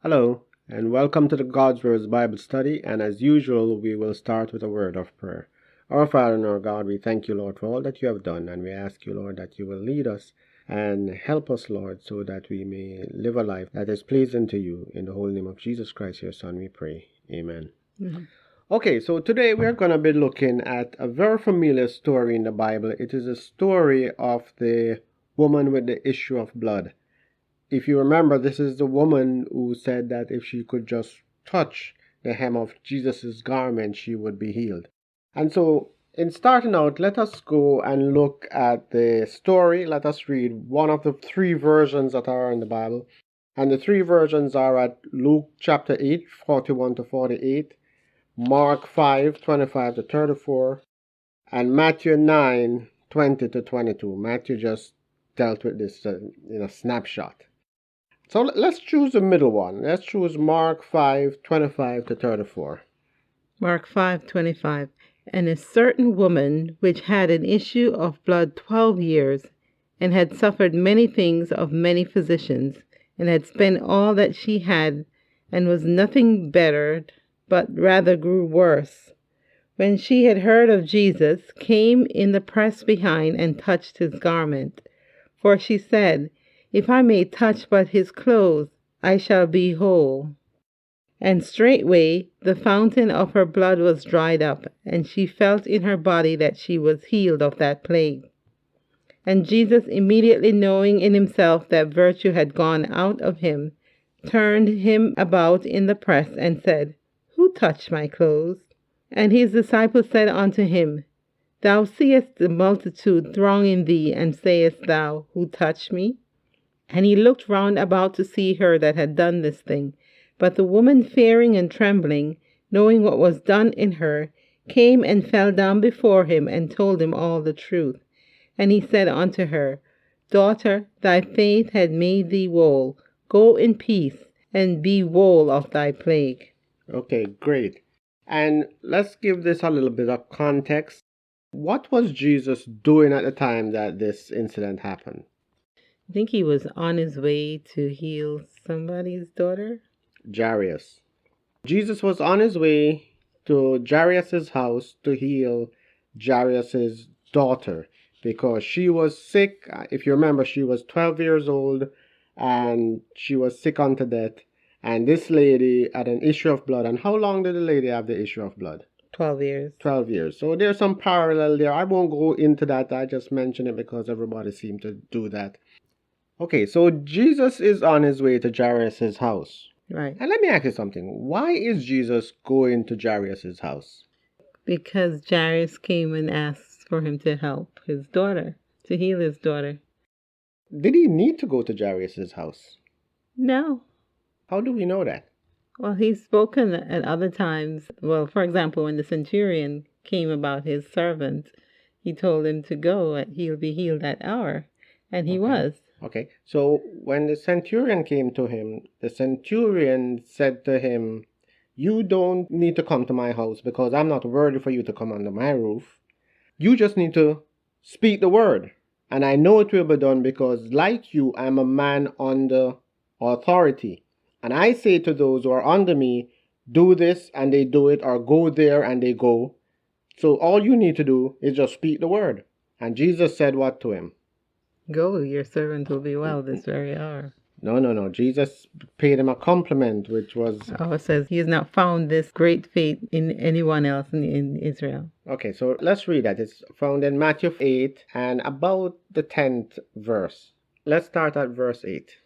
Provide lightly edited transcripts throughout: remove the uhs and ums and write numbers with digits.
Hello, and welcome to the God's Words Bible study. And as usual, we will start with a word of prayer. Our Father and our God, we thank you, Lord, for all that you have done, and we ask you, Lord, that you will lead us and help us, Lord, so that we may live a life that is pleasing to you. In the holy name of Jesus Christ, your Son, we pray. Amen. Mhm. Okay, so today we're going to be looking at a very familiar story in the Bible. It is a story of the woman with the issue of blood. If you remember, this is the woman who said that if she could just touch the hem of Jesus' garment, she would be healed. And so, in starting out, let us go and look at the story. Let us read one of the three versions that are in the Bible. And the three versions are at Luke chapter 8, 41 to 48, Mark 5, 25 to 34, and Matthew 9, 20 to 22. Matthew just dealt with this in a snapshot. So let's choose the middle one. Let's choose Mark 5, 25 to 34. Mark 5:25. And a certain woman which had an issue of blood 12 years, and had suffered many things of many physicians, and had spent all that she had, and was nothing bettered, but rather grew worse. When she had heard of Jesus, came in the press behind, and touched his garment. For she said, If I may touch but his clothes, I shall be whole. And straightway the fountain of her blood was dried up, and she felt in her body that she was healed of that plague. And Jesus, immediately knowing in himself that virtue had gone out of him, turned him about in the press, and said, Who touched my clothes? And his disciples said unto him, Thou seest the multitude thronging thee, and sayest thou, Who touched me? And he looked round about to see her that had done this thing. But the woman, fearing and trembling, knowing what was done in her, came and fell down before him, and told him all the truth. And he said unto her, Daughter, thy faith hath made thee whole. Go in peace, and be whole of thy plague. Okay, great. And let's give this a little bit of context. What was Jesus doing at the time that this incident happened? I think he was on his way to heal somebody's daughter. Jairus. Jesus was on his way to Jairus' house to heal Jairus' daughter because she was sick. If you remember, she was 12 years old and she was sick unto death. And this lady had an issue of blood. And how long did the lady have the issue of blood? 12 years. 12 years. So there's some parallel there. I won't go into that. I just mention it because everybody seemed to do that. Okay, so Jesus is on his way to Jairus' house. Right. And let me ask you something. Why is Jesus going to Jairus' house? Because Jairus came and asked for him to help his daughter, to heal his daughter. Did he need to go to Jairus' house? No. How do we know that? Well, he's spoken at other times. Well, for example, when the centurion came about his servant, he told him to go and he'll be healed that hour. And he was. Okay, so when the centurion came to him, the centurion said to him, You don't need to come to my house because I'm not worthy for you to come under my roof. You just need to speak the word. And I know it will be done because, like you, I'm a man under authority. And I say to those who are under me, do this and they do it, or go there and they go. So all you need to do is just speak the word. And Jesus said what to him? Go, your servant will be well this very hour. No. Jesus paid him a compliment, which was... Oh, it says he has not found this great faith in anyone else in Israel. Okay, so let's read that. It's found in Matthew 8 and about the 10th verse. Let's start at verse 8.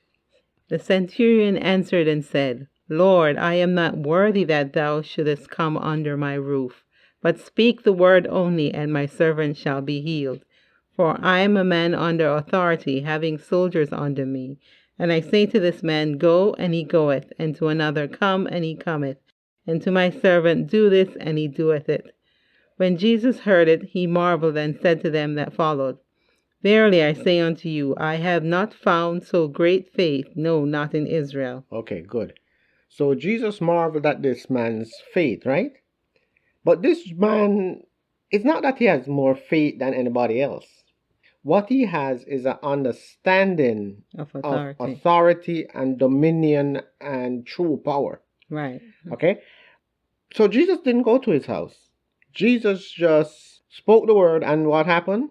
The centurion answered and said, Lord, I am not worthy that thou shouldest come under my roof, but speak the word only, and my servant shall be healed. For I am a man under authority, having soldiers under me. And I say to this man, Go, and he goeth, and to another, Come, and he cometh, and to my servant, Do this, and he doeth it. When Jesus heard it, he marveled, and said to them that followed, Verily I say unto you, I have not found so great faith, no, not in Israel. Okay, good. So Jesus marveled at this man's faith, right? But this man, it's not that he has more faith than anybody else. What he has is an understanding Of of authority. authority and dominion and true power. Right. Okay? So Jesus didn't go to his house. Jesus just spoke the word, and what happened?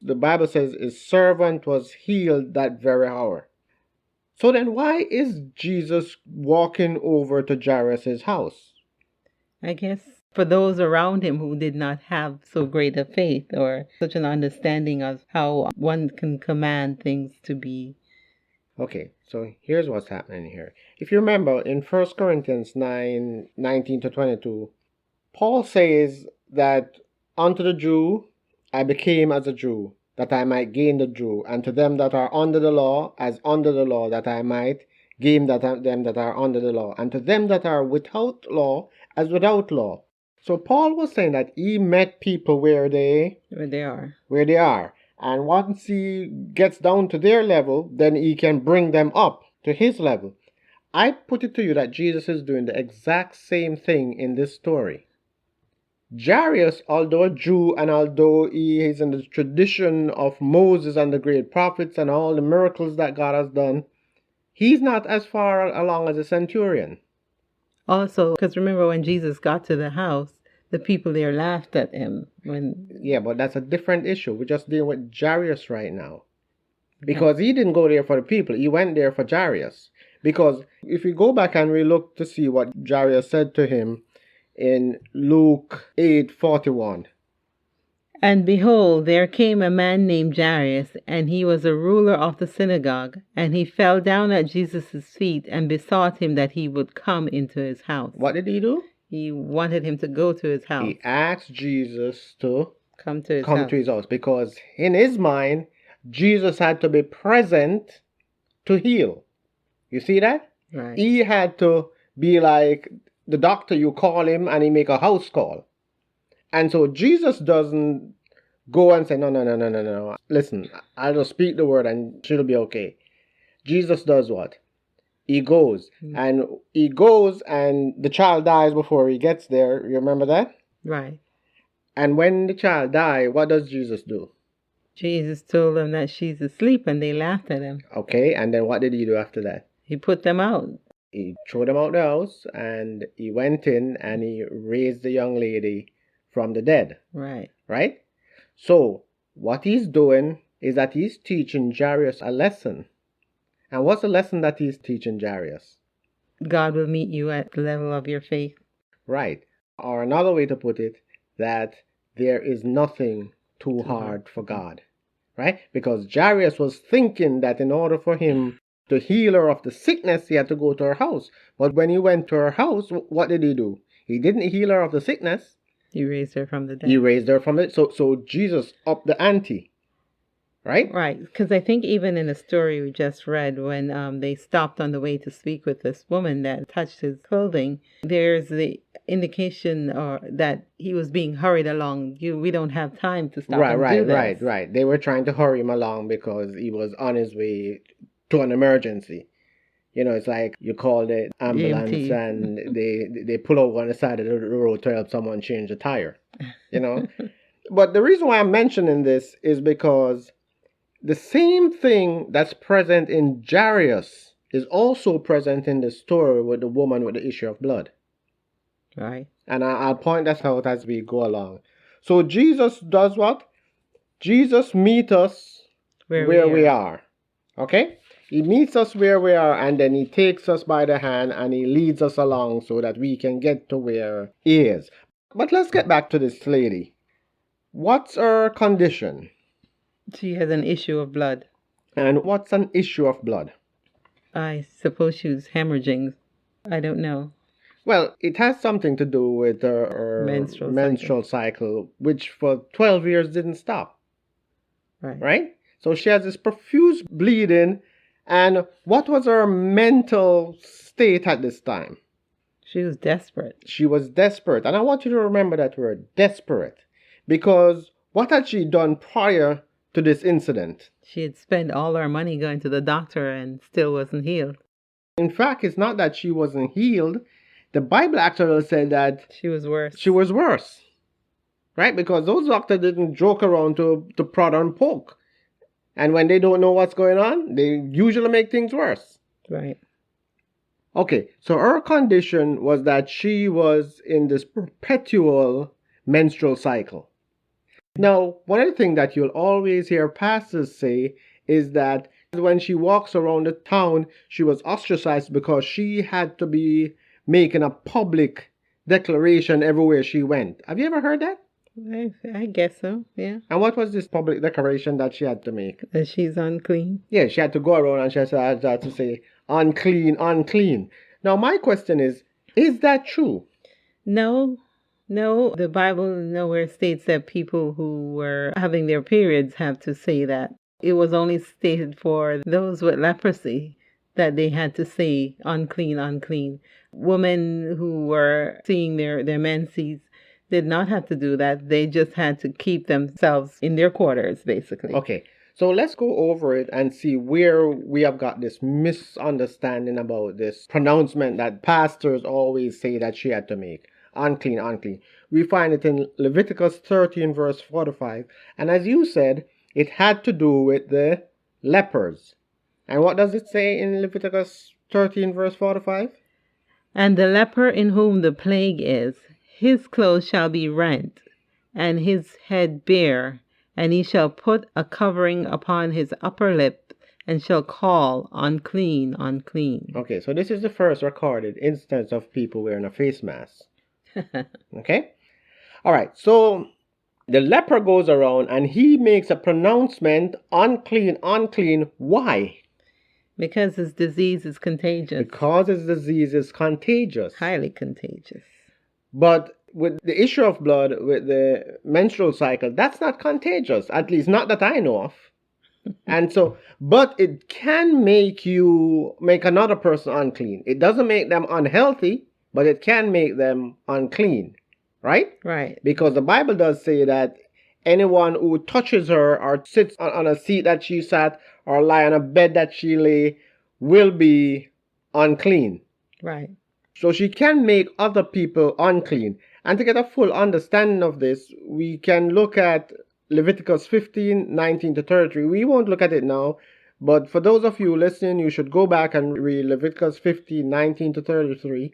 The Bible says his servant was healed that very hour. So then why is Jesus walking over to Jairus' house? I guess for those around him who did not have so great a faith or such an understanding of how one can command things to be. Okay, so here's what's happening here. If you remember in 1 Corinthians 9:19 to 22, Paul says that unto the Jew I became as a Jew, that I might gain the Jew, and to them that are under the law, as under the law, that I might gain them that are under the law, and to them that are without law, as without law. So Paul was saying that he met people where they are. And once he gets down to their level, then he can bring them up to his level. I put it to you that Jesus is doing the exact same thing in this story. Jairus, although a Jew and although he is in the tradition of Moses and the great prophets and all the miracles that God has done, he's not as far along as a centurion. Also, because remember when Jesus got to the house, the people there laughed at him. Yeah, but that's a different issue. We're just dealing with Jairus right now. Because he didn't go there for the people. He went there for Jairus. Because if we go back and we look to see what Jairus said to him in Luke 8:41. And behold, there came a man named Jairus, and he was a ruler of the synagogue, and he fell down at Jesus' feet and besought him that he would come into his house. What did he do? He wanted him to go to his house. He asked Jesus to come to his house because in his mind, Jesus had to be present to heal. You see that? Right. He had to be like the doctor, you call him and he make a house call. And so Jesus doesn't go and say, no. Listen, I'll just speak the word and she'll be okay. Jesus does what? He goes. And he goes and the child dies before he gets there. You remember that? Right. And when the child died, what does Jesus do? Jesus told them that she's asleep and they laughed at him. Okay, and then what did he do after that? He put them out. He threw them out the house and he went in and he raised the young lady from the dead. Right. Right? So, what he's doing is that he's teaching Jairus a lesson. And what's the lesson that he's teaching Jairus? God will meet you at the level of your faith. Right. Or another way to put it, that there is nothing too hard for God. Right? Because Jairus was thinking that in order for him to heal her of the sickness, he had to go to her house. But when he went to her house, what did he do? He didn't heal her of the sickness. He raised her from the dead. He raised her from the dead. So Jesus upped the ante. Right? Right. Because I think even in the story we just read, when they stopped on the way to speak with this woman that touched his clothing, there's the indication that he was being hurried along. We don't have time to stop and do this. Right. They were trying to hurry him along because he was on his way to an emergency. You know, it's like you call the ambulance EMT. and they pull over on the side of the road to help someone change a tire. You know? But the reason why I'm mentioning this is because the same thing that's present in Jairus is also present in the story with the woman with the issue of blood. Right. And I'll point that out as we go along. So Jesus does what? Jesus meets us where we are. Okay? He meets us where we are and then he takes us by the hand and he leads us along so that we can get to where he is. But let's get back to this lady. What's her condition? She has an issue of blood. And what's an issue of blood? I suppose she was hemorrhaging. I don't know. Well, it has something to do with her menstrual cycle, which for 12 years didn't stop. Right? So she has this profuse bleeding. And what was her mental state at this time? She was desperate. She was desperate. And I want you to remember that word, desperate. Because what had she done prior to this incident? She had spent all her money going to the doctor and still wasn't healed. In fact, it's not that she wasn't healed. The Bible actually said that she was worse. She was worse. Right? Because those doctors didn't joke around to prod and poke. And when they don't know what's going on, they usually make things worse. Right. Okay, so her condition was that she was in this perpetual menstrual cycle. Now, one of the things that you'll always hear pastors say is that when she walks around the town, she was ostracized because she had to be making a public declaration everywhere she went. Have you ever heard that? I guess so, yeah. And what was this public declaration that she had to make? That she's unclean. Yeah, she had to go around and she had to say, unclean, unclean. Now, my question is that true? No, the Bible nowhere states that people who were having their periods have to say that. It was only stated for those with leprosy that they had to say unclean, unclean. Women who were seeing their menses did not have to do that. They just had to keep themselves in their quarters, basically. Okay, so let's go over it and see where we have got this misunderstanding about this pronouncement that pastors always say that she had to make. Unclean, unclean. We find it in Leviticus 13 verse 45. And as you said, it had to do with the lepers. And what does it say in Leviticus 13 verse 45? And the leper in whom the plague is, his clothes shall be rent, and his head bare, and he shall put a covering upon his upper lip, and shall call unclean, unclean. Okay, so this is the first recorded instance of people wearing a face mask. Okay? All right, so the leper goes around and he makes a pronouncement, unclean, unclean. Why? Because his disease is contagious. Because his disease is contagious. Highly contagious. But with the issue of blood, with the menstrual cycle, that's not contagious, at least not that I know of. And so, but it can make another person unclean. It doesn't make them unhealthy, but it can make them unclean, right? Right. Because the Bible does say that anyone who touches her or sits on a seat that she sat or lie on a bed that she lay will be unclean. Right. So she can make other people unclean. And to get a full understanding of this, we can look at Leviticus 15, 19 to 33. We won't look at it now, but for those of you listening, you should go back and read Leviticus 15, 19 to 33.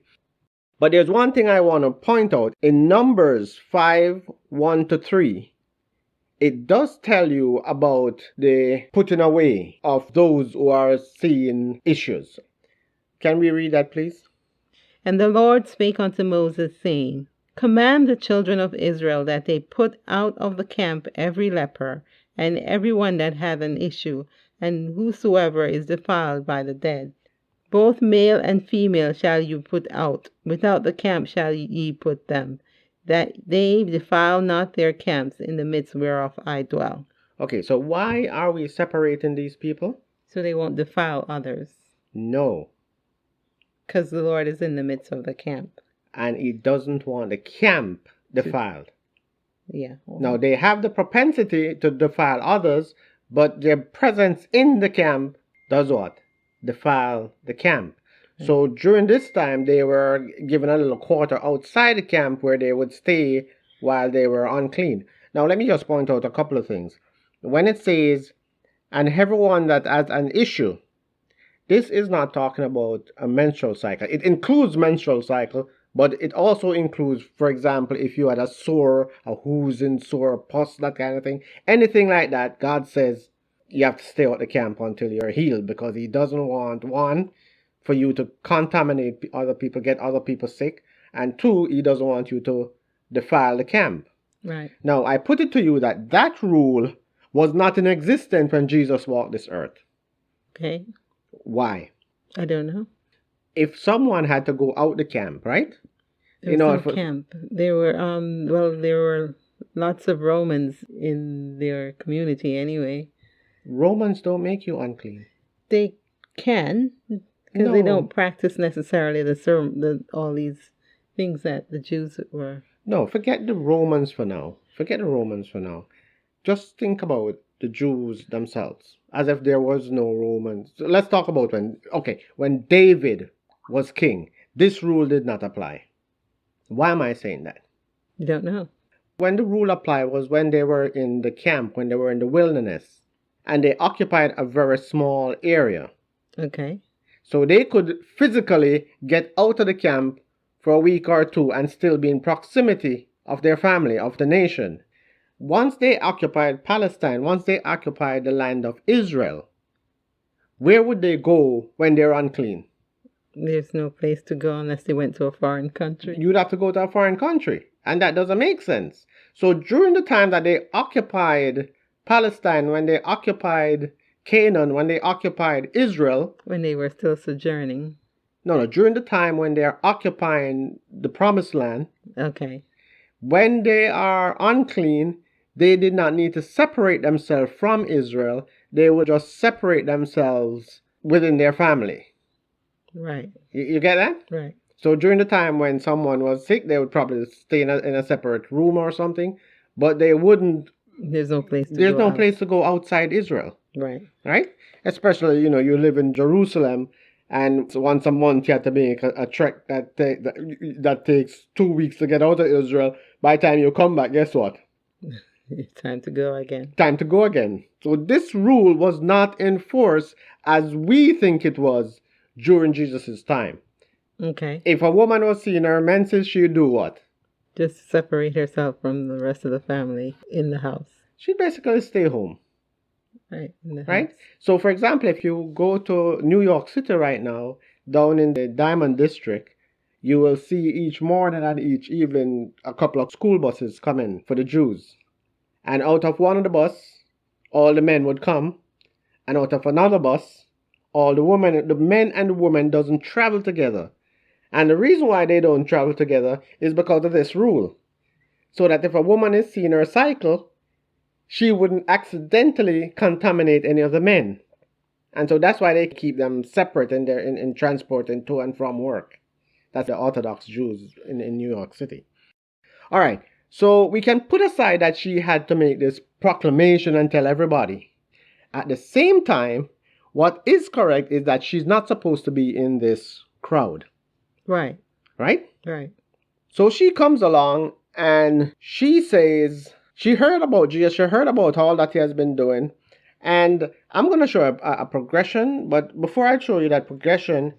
But there's one thing I want to point out. In Numbers 5, 1 to 3, it does tell you about the putting away of those who are seeing issues. Can we read that, please? And the Lord spake unto Moses, saying, Command the children of Israel that they put out of the camp every leper, and every one that hath an issue, and whosoever is defiled by the dead. Both male and female shall you put out, without the camp shall ye put them, that they defile not their camps in the midst whereof I dwell. Okay, so why are we separating these people? So they won't defile others. No. Because the Lord is in the midst of the camp. And he doesn't want the camp defiled. Yeah. Now, they have the propensity to defile others, but their presence in the camp does what? Defile the camp. So during this time, they were given a little quarter outside the camp where they would stay while they were unclean. Now, let me just point out a couple of things. When it says, and everyone that has an issue, this is not talking about a menstrual cycle. It includes menstrual cycle, but it also includes, for example, if you had a sore, a whoosing sore, pus, that kind of thing, anything like that, God says you have to stay at the camp until you're healed, because he doesn't want, one, for you to contaminate other people, get other people sick, and two, he doesn't want you to defile the camp. Right. Now, I put it to you that that rule was not in existence when Jesus walked this earth. Okay. Why? I don't know. If someone had to go out the camp, right? There was no camp. There were lots of Romans in their community anyway. Romans don't make you unclean. They can, because they don't practice necessarily all these things that the Jews were. No, forget the Romans for now. Just think about the Jews themselves, as if there was no Romans. So let's talk about when David was king, this rule did not apply. Why am I saying that? You don't know. When the rule applied was when they were in the camp, when they were in the wilderness. and they occupied a very small area. Okay. So they could physically get out of the camp for a week or two and still be in proximity of their family, of the nation. Once they occupied Palestine, once they occupied the land of Israel, where would they go when they're unclean? There's no place to go unless they went to a foreign country. You'd have to go to a foreign country, and that doesn't make sense. So during the time that they occupied Palestine, when they occupied Canaan, when they occupied Israel, When they were still sojourning. no, during the time when they are occupying the promised land, Okay. when they are unclean, they did not need to separate themselves from Israel. They would just separate themselves within their family. Right. You get that? Right. So during the time when someone was sick, they would probably stay in a separate room or something, but they wouldn't. There's no place to There's go no out. place to go outside Israel, Right. right? Especially, you live in Jerusalem, and once a month you have to make a trek that takes 2 weeks to get out of Israel. By the time you come back, guess what? It's time to go again. Time to go again. So this rule was not enforced as we think it was during Jesus' time. Okay. If a woman was seeing her menses, she'd do what? Just separate herself from the rest of the family in the house. She'd basically stay home, Right. In the right? house. So, for example, if you go to New York City right now, down in the Diamond District, you will see each morning and each evening a couple of school buses coming for the Jews. And out of one of the bus, all the men would come, and out of another bus, all the women, the men and the women doesn't travel together. And the reason why they don't travel together is because of this rule. So that if a woman is seeing her cycle, she wouldn't accidentally contaminate any of the men. And so that's why they keep them separate in transporting to and from work. That's the Orthodox Jews in New York City. All right, so we can put aside that she had to make this proclamation and tell everybody. At the same time, what is correct is that she's not supposed to be in this crowd. Right. Right? Right. So she comes along and she says she heard about Jesus, she heard about all that he has been doing. And I'm going to show a progression, but before I show you that progression,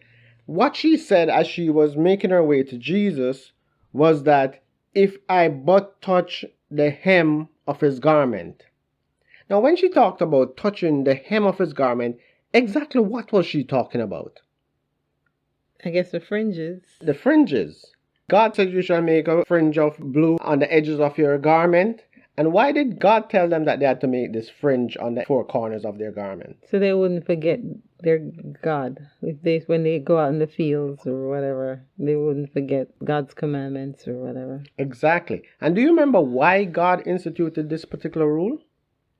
what she said as she was making her way to Jesus was that if I but touch the hem of his garment. Now, when she talked about touching the hem of his garment, exactly what was she talking about? I guess the fringes. The fringes. God said you shall make a fringe of blue on the edges of your garment. And why did God tell them that they had to make this fringe on the four corners of their garment? So they wouldn't forget their God. When they go out in the fields or whatever, they wouldn't forget God's commandments or whatever. Exactly. And do you remember why God instituted this particular rule?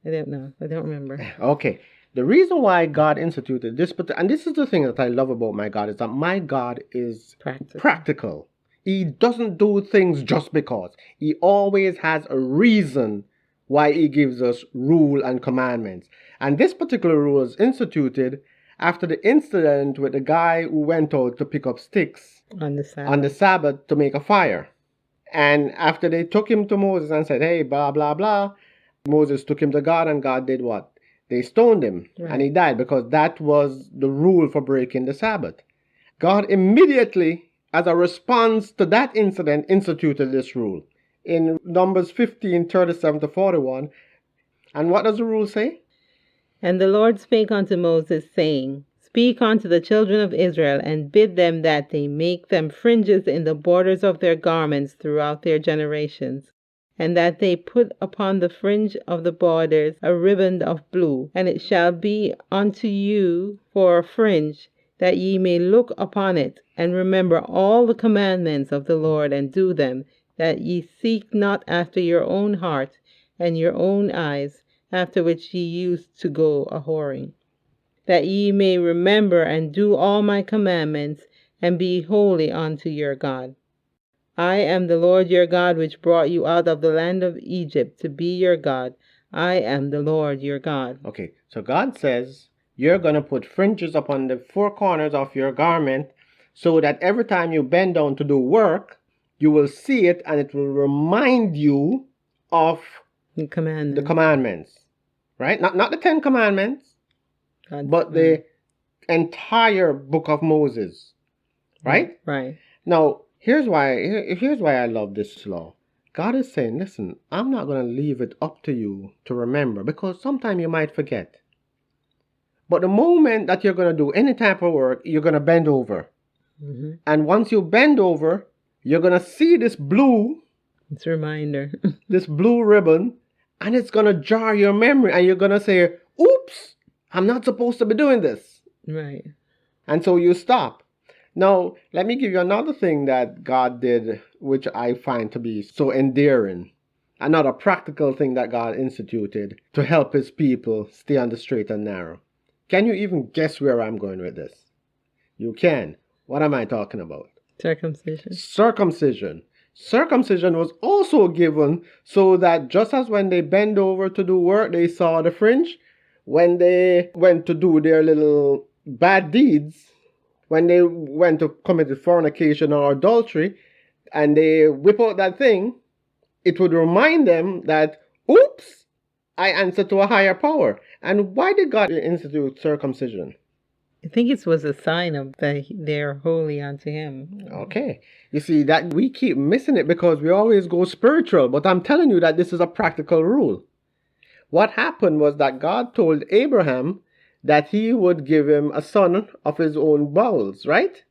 I don't know. I don't remember. Okay. The reason why God instituted this, and this is the thing that I love about my God, is that my God is practical. He doesn't do things just because. He always has a reason why he gives us rule and commandments. And this particular rule was instituted after the incident with the guy who went out to pick up sticks on the Sabbath to make a fire. And after they took him to Moses and said, hey, blah, blah, blah, Moses took him to God, and God did what? They stoned him, and he died because that was the rule for breaking the Sabbath. God immediately, as a response to that incident, instituted this rule in Numbers 15:37-41. And what does the rule say? And the Lord spake unto Moses, saying, Speak unto the children of Israel, and bid them that they make them fringes in the borders of their garments throughout their generations, and that they put upon the fringe of the borders a riband of blue, and it shall be unto you for a fringe, that ye may look upon it, and remember all the commandments of the Lord, and do them, that ye seek not after your own heart and your own eyes, after which ye used to go a-whoring, that ye may remember and do all my commandments, and be holy unto your God. I am the Lord your God, which brought you out of the land of Egypt to be your God. I am the Lord your God. Okay, so God says, you're going to put fringes upon the four corners of your garment so that every time you bend down to do work, you will see it and it will remind you of the commandments. right? Not the Ten Commandments, God's but the entire book of Moses, right? Right. Now, here's why I love this law. God is saying, listen, I'm not going to leave it up to you to remember, because sometime you might forget. But the moment that you're going to do any type of work, you're going to bend over. Mm-hmm. And once you bend over, you're going to see this blue, It's a reminder. this blue ribbon, and it's going to jar your memory, and you're going to say, oops, I'm not supposed to be doing this. Right. And so you stop. Now, let me give you another thing that God did, which I find to be so endearing. Another practical thing that God instituted to help his people stay on the straight and narrow. Can you even guess where I'm going with this? You can. What am I talking about? Circumcision. Circumcision. Circumcision was also given so that just as when they bend over to do work, they saw the fringe. When they went to do their little bad deeds, when they went to commit fornication or adultery, and they whip out that thing, it would remind them that, oops, I answer to a higher power. And why did God institute circumcision? I think it was a sign of that they're holy unto him. Okay. You see, that we keep missing it because we always go spiritual, but I'm telling you that this is a practical rule. What happened was that God told Abraham that he would give him a son of his own bowels, right?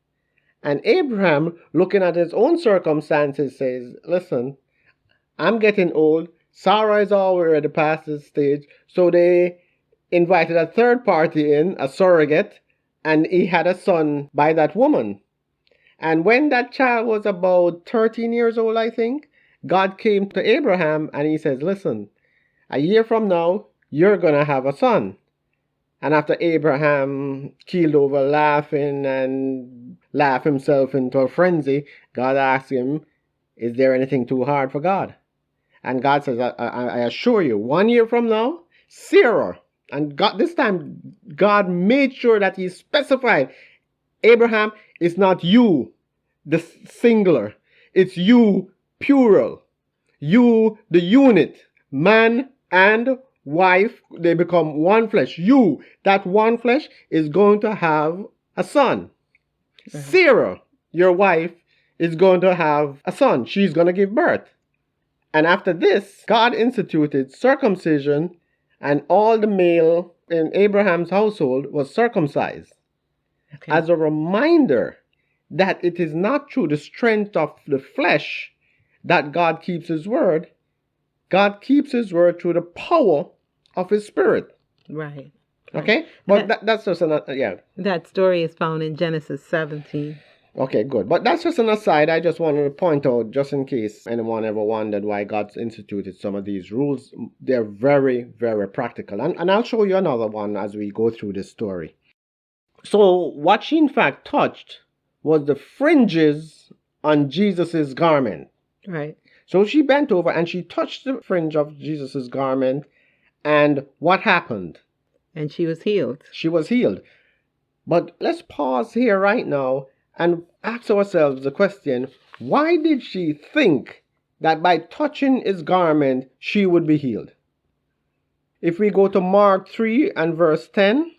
And Abraham, looking at his own circumstances, says, listen, I'm getting old. Sarah is already past this stage. So they invited a third party in, a surrogate, and he had a son by that woman. And when that child was about 13 years old, I think, God came to Abraham and he says, listen, a year from now, you're going to have a son. And after Abraham keeled over laughing and laughed himself into a frenzy, God asked him, is there anything too hard for God? And God says, I assure you, 1 year from now, Sarah. And God, this time, God made sure that he specified, Abraham, it's not you, the singular. It's you, plural. You, the unit. Man and wife, they become one flesh. You, that one flesh, is going to have a son. Right. Sarah, your wife, is going to have a son. She's going to give birth. And after this, God instituted circumcision, and all the male in Abraham's household was circumcised. Okay. As a reminder that it is not through the strength of the flesh that God keeps his word. God keeps his word through the power of his spirit. Right. Okay? But that's just another, yeah. That story is found in Genesis 17. Okay, good. But that's just an aside. I just wanted to point out, just in case anyone ever wondered why God's instituted some of these rules. They're very, very practical. And I'll show you another one as we go through this story. So what she in fact touched was the fringes on Jesus's garment. Right. So she bent over and she touched the fringe of Jesus's garment. And what happened? And she was healed. She was healed. But let's pause here right now and ask ourselves the question, why did she think that by touching his garment, she would be healed? If we go to Mark 3 and verse 10.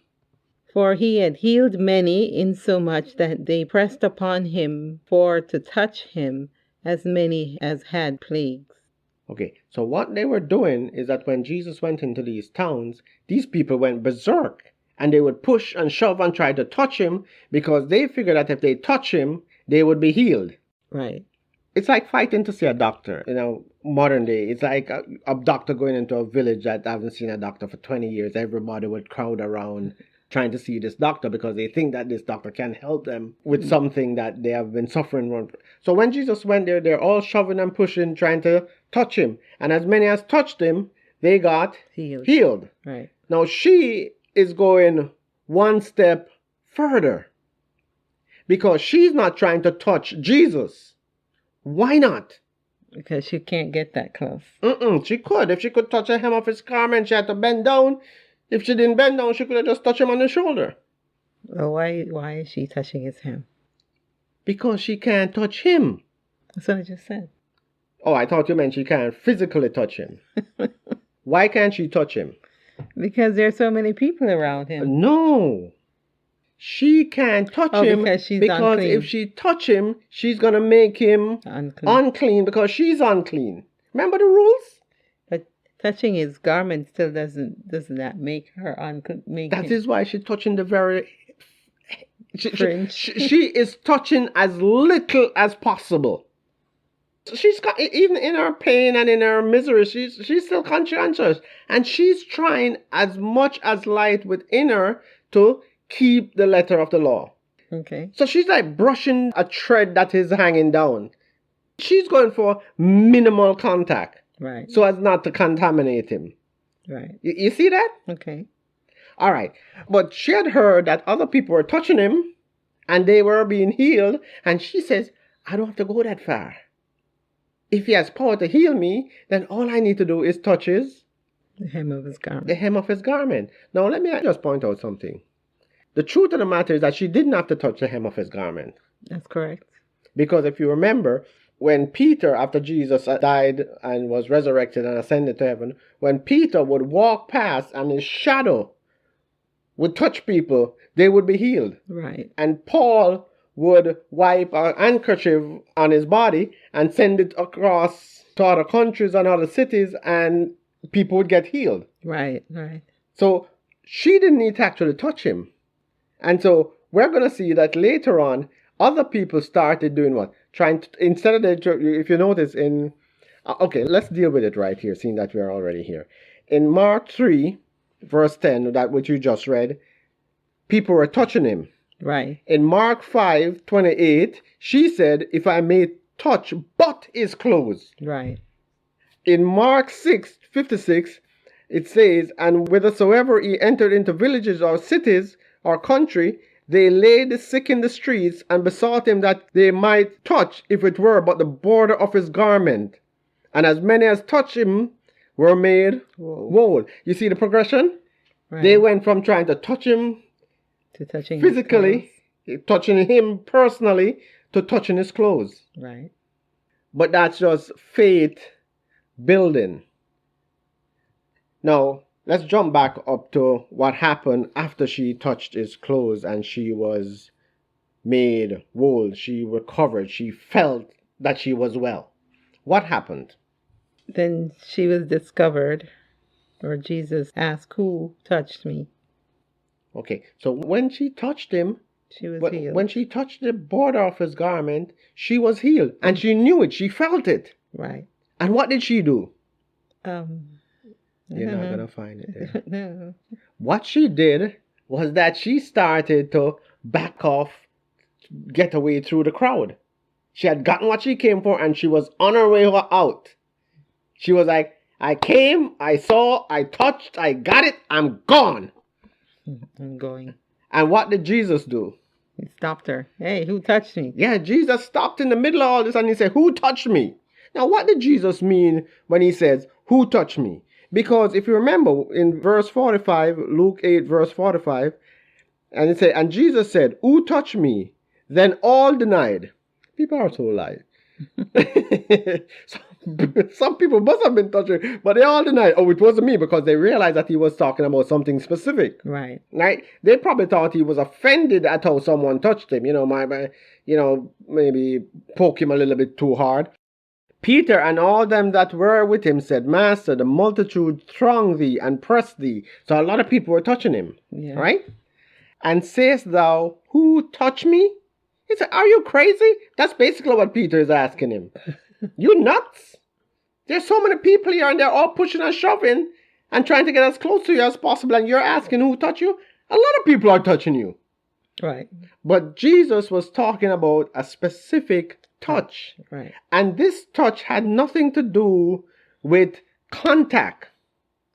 For he had healed many, insomuch that they pressed upon him for to touch him, as many as had plagues. Okay, so what they were doing is that when Jesus went into these towns, these people went berserk. And they would push and shove and try to touch him because they figured that if they touch him, they would be healed. Right. It's like fighting to see a doctor, modern day. It's like a doctor going into a village that hasn't seen a doctor for 20 years. Everybody would crowd around trying to see this doctor because they think that this doctor can help them with something that they have been suffering from. So when Jesus went there, they're all shoving and pushing, trying to touch him. And as many as touched him, they got healed. Right. Now she is going one step further because she's not trying to touch Jesus. Why not? Because she can't get that close. She could. If she could touch the hem of his garment, she had to bend down. If she didn't bend down, she could have just touched him on the shoulder. Well, why is she touching his hem? Because she can't touch him. That's what I just said. Oh, I thought you meant she can't physically touch him. Why can't she touch him? Because there's so many people around him. No. She can't touch Oh, him because she's because unclean. if she touch him, she's going to make him Unclean. unclean because she's unclean. Remember the rules? But touching his garment still doesn't that make her unclean? That is why she's touching the very... Fringe. She is touching as little as possible. She's got, even in her pain and in her misery, she's still conscientious. And she's trying as much as light within her to keep the letter of the law. Okay. So she's like brushing a thread that is hanging down. She's going for minimal contact. Right. So as not to contaminate him. Right. You see that? Okay. All right. But she had heard that other people were touching him and they were being healed. And she says, I don't have to go that far. If he has power to heal me, then all I need to do is touch the hem of his garment. The hem of his garment. Now, let me just point out something. The truth of the matter is that she didn't have to touch the hem of his garment. That's correct. Because if you remember, when Peter, after Jesus died and was resurrected and ascended to heaven, when Peter would walk past and his shadow would touch people, they would be healed. Right. And Paul would wipe an handkerchief on his body and send it across to other countries and other cities, and people would get healed. Right, right. So she didn't need to actually touch him. And so we're going to see that later on, other people started doing what? Trying to, instead of, if you notice in, okay, let's deal with it right here, seeing that we're already here. In Mark 3, verse 10, that which you just read, people were touching him. Right. In Mark 5:28, she said, if I may touch but his clothes. Right. In Mark 6:56, it says, and whithersoever he entered into villages or cities or country, they laid the sick in the streets and besought him that they might touch, if it were but the border of his garment. And as many as touched him were made whole. You see the progression? Right. They went from trying to touch him to touching physically, touching him personally, to touching his clothes. Right. But that's just faith building. Now, let's jump back up to what happened after she touched his clothes and she was made whole. She recovered. She felt that she was well. What happened? Then she was discovered, or Jesus asked, who touched me? Okay, so when she touched him, she was healed. When she touched the border of his garment, she was healed. And she knew it. She felt it. Right. And what did she do? You're not going to find it there. No. What she did was that she started to back off, get away through the crowd. She had gotten what she came for and she was on her way out. She was like, I came, I saw, I touched, I got it, I'm gone. I'm going. And what did Jesus do? He stopped her. Hey, who touched me? Yeah, Jesus stopped in the middle of all this and he said, who touched me? Now, what did Jesus mean when he says, who touched me? Because if you remember in verse 45, Luke 8, verse 45, and it said, and Jesus said, who touched me? Then all denied. People are so light. Some people must have been touching, but they all denied, oh, it wasn't me, because they realized that he was talking about something specific. Right. Right? They probably thought he was offended at how someone touched him, maybe poke him a little bit too hard. Peter and all them that were with him said, Master, the multitude throng thee and press thee. So a lot of people were touching him. Yeah. Right? And sayest thou, who touched me? He said, are you crazy? That's basically what Peter is asking him. You nuts? There's so many people here and they're all pushing and shoving and trying to get as close to you as possible, and you're asking who touched you? A lot of people are touching you. Right. But Jesus was talking about a specific touch. Right. And this touch had nothing to do with contact.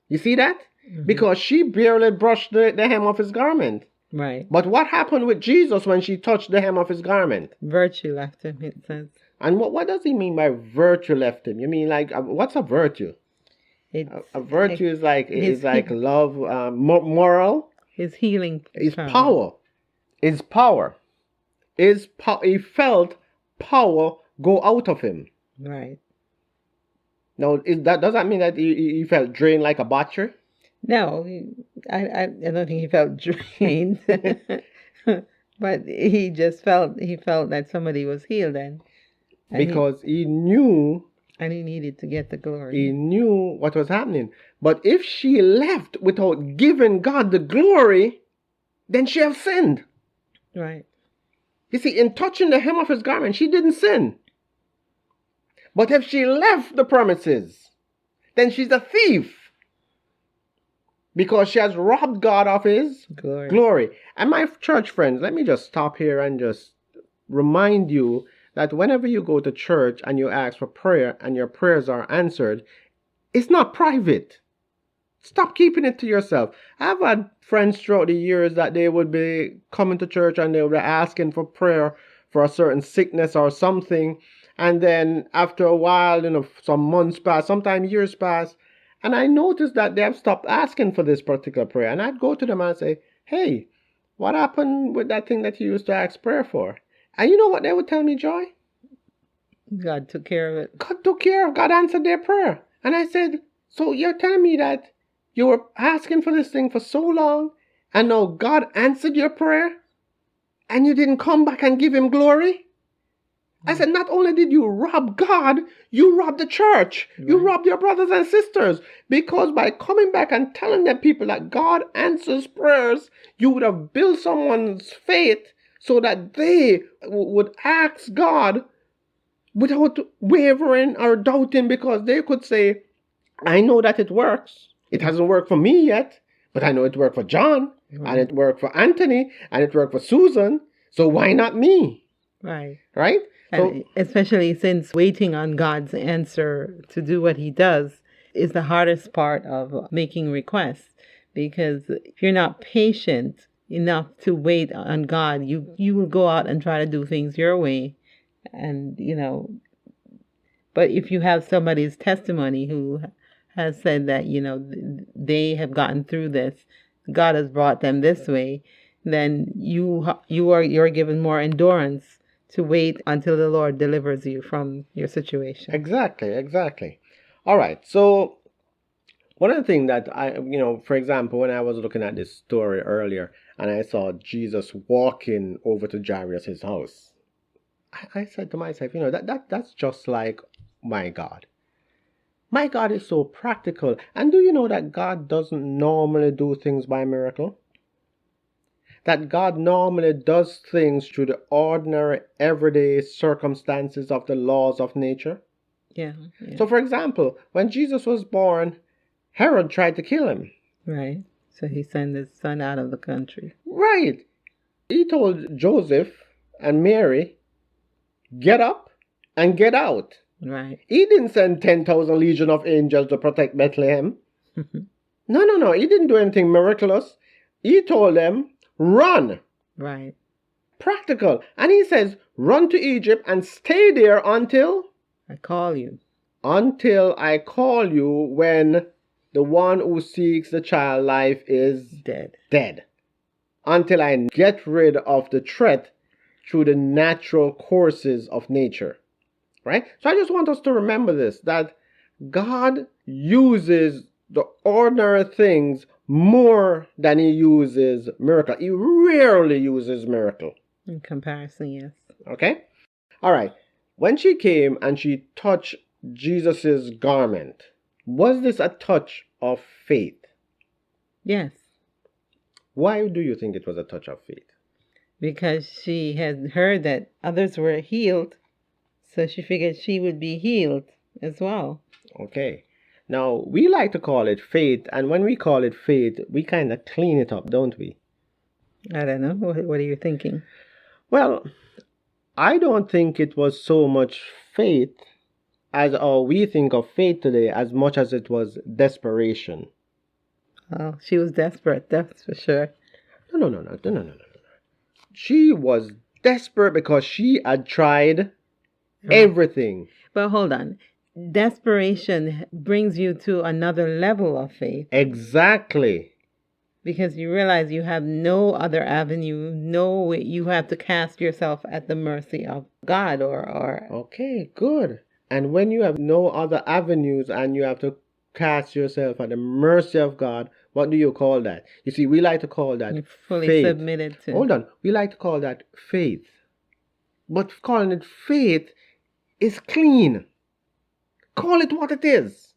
You see that? Mm-hmm. Because she barely brushed the hem of his garment. Right. But what happened with Jesus when she touched the hem of his garment? Virtue left him, it says. And what does he mean by virtue left him? You mean like, what's a virtue? A virtue is like love, moral. His healing power. His power. He felt power go out of him. Right. Now, does that mean that he felt drained like a battery? No, I don't think he felt drained, but he felt that somebody was healed, and Because he knew he needed to get the he glory. knew what was happening. But if she left without giving God the glory, then she have sinned. Right. You see, in touching the hem of his garment, she didn't sin. But if she left the premises, then she's a thief because she has robbed God of his Glory. glory. And my church friends, let me just stop here and just remind you that whenever you go to church and you ask for prayer and your prayers are answered, it's not private. Stop keeping it to yourself. I've had friends throughout the years that they would be coming to church and they would be asking for prayer for a certain sickness or something. And then after a while, some months pass, sometimes years pass, and I noticed that they have stopped asking for this particular prayer. And I'd go to them and say, hey, what happened with that thing that you used to ask prayer for? And you know what they would tell me, Joy? God took care of it. God took care of, God answered their prayer. And I said, so you're telling me that you were asking for this thing for so long, and now God answered your prayer, and you didn't come back and give him glory? I said, not only did you rob God, you robbed the church. You robbed your brothers and sisters. Because by coming back and telling them people that God answers prayers, you would have built someone's faith so that they would ask God without wavering or doubting, because they could say, I know that it works. It hasn't worked for me yet, but I know it worked for John, and it worked for Anthony, and it worked for Susan. So why not me? Right. Right? And especially since waiting on God's answer to do what he does is the hardest part of making requests. Because if you're not patient enough to wait on God, you will go out and try to do things your way. And, but if you have somebody's testimony who has said that, they have gotten through this, God has brought them this way, then you're given more endurance to wait until the Lord delivers you from your situation. Exactly. All right. So one of the things that for example, when I was looking at this story earlier and I saw Jesus walking over to Jairus' house, I said to myself, that's just like my God. My God is so practical. And do you know that God doesn't normally do things by miracle? That God normally does things through the ordinary, everyday circumstances of the laws of nature? Yeah. So, for example, when Jesus was born, Herod tried to kill him. Right. So he sent his son out of the country. Right. He told Joseph and Mary, get up and get out. Right. He didn't send 10,000 legion of angels to protect Bethlehem. No. He didn't do anything miraculous. He told them, run. Right. Practical. And he says, run to Egypt and stay there until I call you. Until I call you, when the one who seeks the child life is dead. Until I get rid of the threat through the natural courses of nature. Right? So I just want us to remember this, that God uses the ordinary things more than he uses miracle. He rarely uses miracle. In comparison, yes. Okay? All right. When she came and she touched Jesus' garment, was this a touch of faith? Yes. Why do you think it was a touch of faith? Because she had heard that others were healed, so she figured she would be healed as well. Okay. Now, we like to call it faith, and when we call it faith, we kind of clean it up, don't we? I don't know. What are you thinking? Well, I don't think it was so much faith as we think of faith today, as much as it was desperation. Oh, she was desperate, that's for sure. No. She was desperate because she had tried everything. But hold on. Desperation brings you to another level of faith. Exactly. Because you realize you have no other avenue, you have to cast yourself at the mercy of God or... Okay, good. And when you have no other avenues and you have to cast yourself at the mercy of God, What do you call that? You see, we like to call that You're fully faith. submitted to. Hold on. We like to call that faith. But calling it faith is clean. Call it what it is.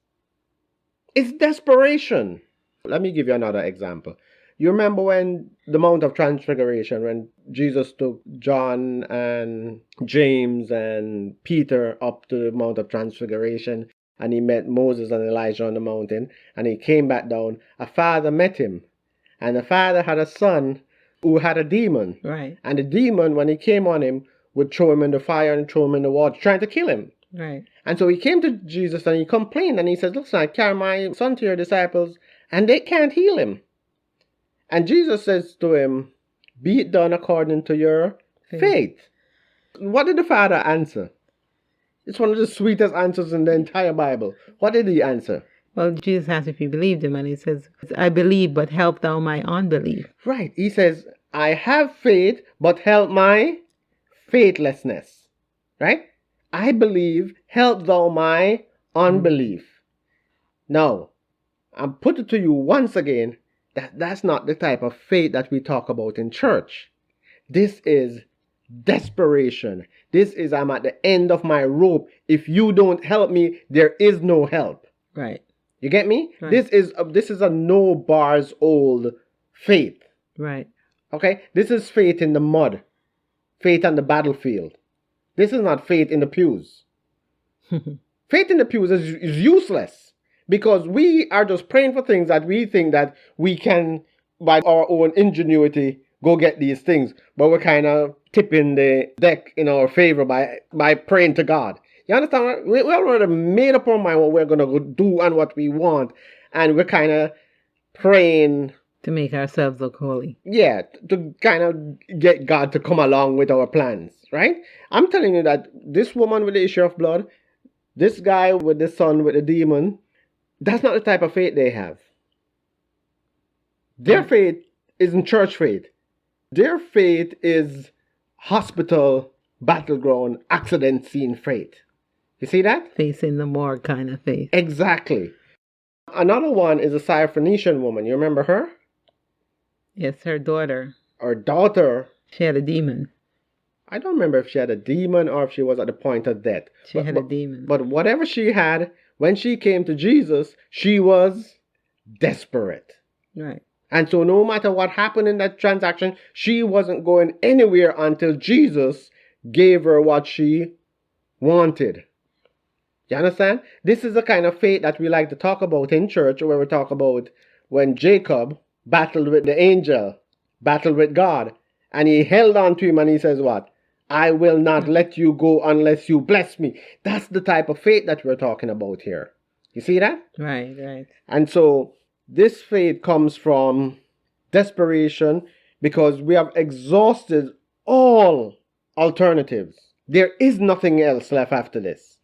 It's desperation. Let me give you another example. You remember when the Mount of Transfiguration, when Jesus took John and James and Peter up to the Mount of Transfiguration, and he met Moses and Elijah on the mountain, and he came back down. A father met him, and the father had a son who had a demon. Right. And the demon, when he came on him, would throw him in the fire and throw him in the water, trying to kill him. Right. And so he came to Jesus and he complained, and he said, listen, I carry my son to your disciples, and they can't heal him. And Jesus says to him, be it done according to your faith. What did the father answer? It's one of the sweetest answers in the entire Bible. What did he answer? Well, Jesus asked if he believed him, and he says, I believe, but help thou my unbelief. Right. He says, I have faith, but help my faithlessness. Right? I believe, help thou my unbelief. Now, I'll put it to you once again, that's not the type of faith that we talk about in church. This is desperation. This is, I'm at the end of my rope. If you don't help me, there is no help. Right. You get me? Right. This is a no bars old faith. Right. Okay? This is faith in the mud. Faith on the battlefield. This is not faith in the pews. Faith in the pews is useless, because we are just praying for things that we think that we can, by our own ingenuity, go get these things. But we're kind of tipping the deck in our favor by praying to God. You understand? We already made up our mind what we're going to do and what we want. And we're kind of praying to make ourselves look holy. Yeah, to kind of get God to come along with our plans, right? I'm telling you that this woman with the issue of blood, this guy with the son with the demon, that's not the type of faith they have. Their faith isn't church faith. Their faith is hospital, battleground, accident scene faith. You see that? Faith in the morgue kind of faith. Exactly. Another one is a Syrophoenician woman. You remember her? Yes, her daughter. Her daughter. She had a demon. I don't remember if she had a demon or if she was at the point of death. She had a demon. But whatever she had, when she came to Jesus, she was desperate. Right. And so no matter what happened in that transaction, she wasn't going anywhere until Jesus gave her what she wanted. You understand? This is the kind of faith that we like to talk about in church, where we talk about when Jacob battled with the angel, battled with God, and he held on to him and he says what? I will not let you go unless you bless me. That's the type of faith that we're talking about here. You see that? Right, right. And so this faith comes from desperation, because we have exhausted all alternatives. There is nothing else left after this.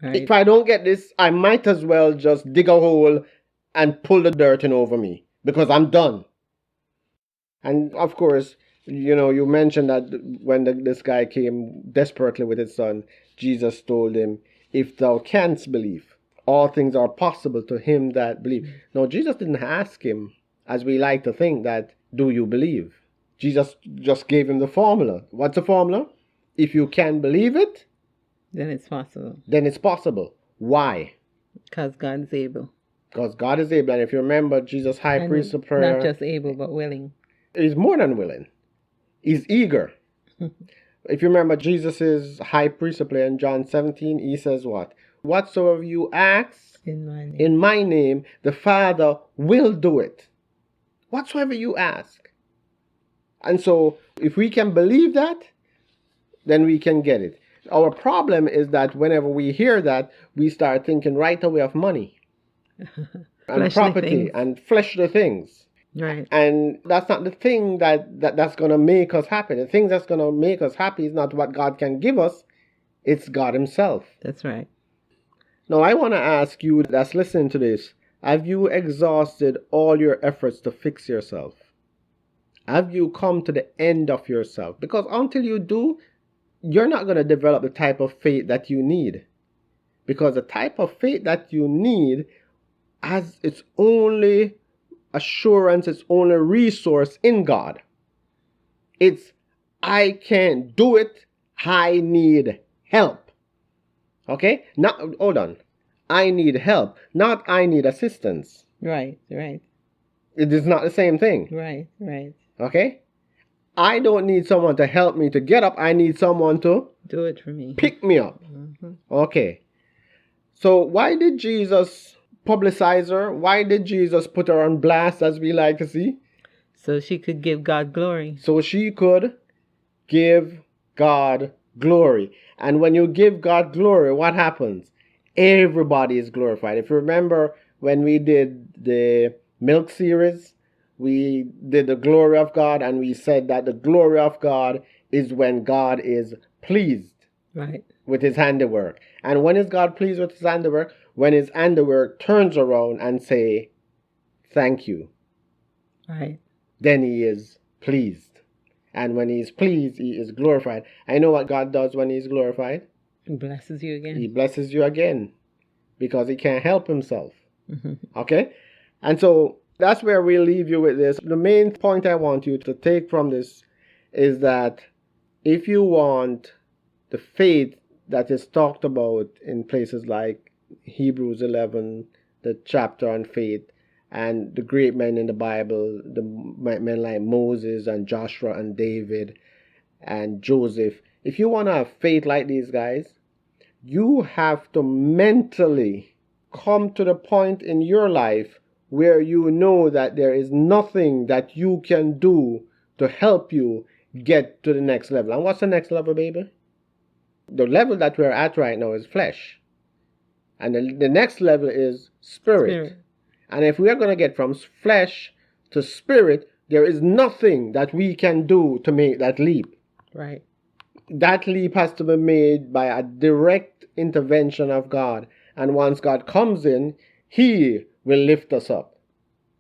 Right. If I don't get this, I might as well just dig a hole and pull the dirt in over me, because I'm done. And of course, you mentioned that when this guy came desperately with his son, Jesus told him, if thou canst believe, all things are possible to him that believe. No, Jesus didn't ask him, as we like to think, that, do you believe? Jesus just gave him the formula. What's the formula? If you can believe it, then it's possible. Then it's possible. Why? Because God is able. Because God is able. And if you remember, Jesus' high priest of prayer, not just able, but willing. He's more than willing. He's eager. If you remember, Jesus' high priest of prayer in John 17, he says what? Whatsoever you ask in my name, the Father will do it. Whatsoever you ask. And so, if we can believe that, then we can get it. Our problem is that whenever we hear that, we start thinking right away of money and property and fleshly things. Right. And that's not the thing that's going to make us happy. The thing that's going to make us happy is not what God can give us. It's God himself. That's right. Now, I want to ask you that's listening to this, have you exhausted all your efforts to fix yourself? Have you come to the end of yourself? Because until you do, you're not going to develop the type of faith that you need. Because the type of faith that you need has its only assurance, its only resource in God. It's, I can't do it, I need help. Okay? Not, hold on. I need help, not I need assistance. Right, right. It is not the same thing. Right, right. Okay? I don't need someone to help me to get up. I need someone to do it for me. Pick me up. Mm-hmm. Okay. So why did Jesus publicize her? Why did Jesus put her on blast, as we like to see? So she could give God glory. So she could give God glory. And when you give God glory, what happens? Everybody is glorified. If you remember when we did the Milk series, we did the glory of God, and we said that the glory of God is when God is pleased with his handiwork. And when is God pleased with his handiwork? When his handiwork turns around and say, thank you. Right. Then he is pleased. And when he is pleased, he is glorified. I know what God does when he is glorified. He blesses you again. He blesses you again because he can't help himself. Okay? And so that's where we'll leave you with this. The main point I want you to take from this is that if you want the faith that is talked about in places like Hebrews 11, the chapter on faith, and the great men in the Bible, the men like Moses and Joshua and David and Joseph, if you want to have faith like these guys, you have to mentally come to the point in your life where you know that there is nothing that you can do to help you get to the next level. And what's the next level, baby? The level that we're at right now is flesh. And the next level is spirit. And if we are going to get from flesh to spirit, there is nothing that we can do to make that leap. Right. That leap has to be made by a direct intervention of God. And once God comes in, he will lift us up.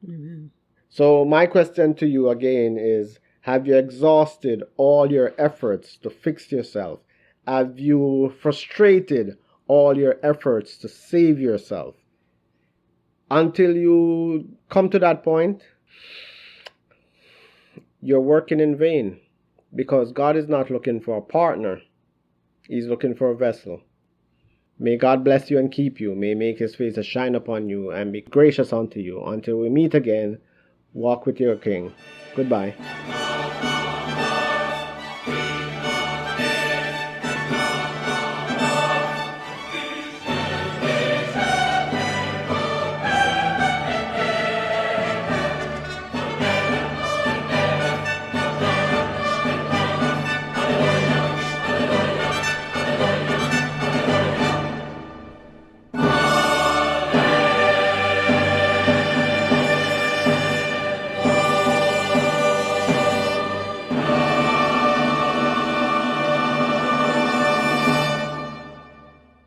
Amen. So my question to you again is, have you exhausted all your efforts to fix yourself? Have you frustrated all your efforts to save yourself? Until you come to that point, you're working in vain, because God is not looking for a partner. He's looking for a vessel. May God bless you and keep you. May he make his face to shine upon you and be gracious unto you. Until we meet again, walk with your King. Goodbye.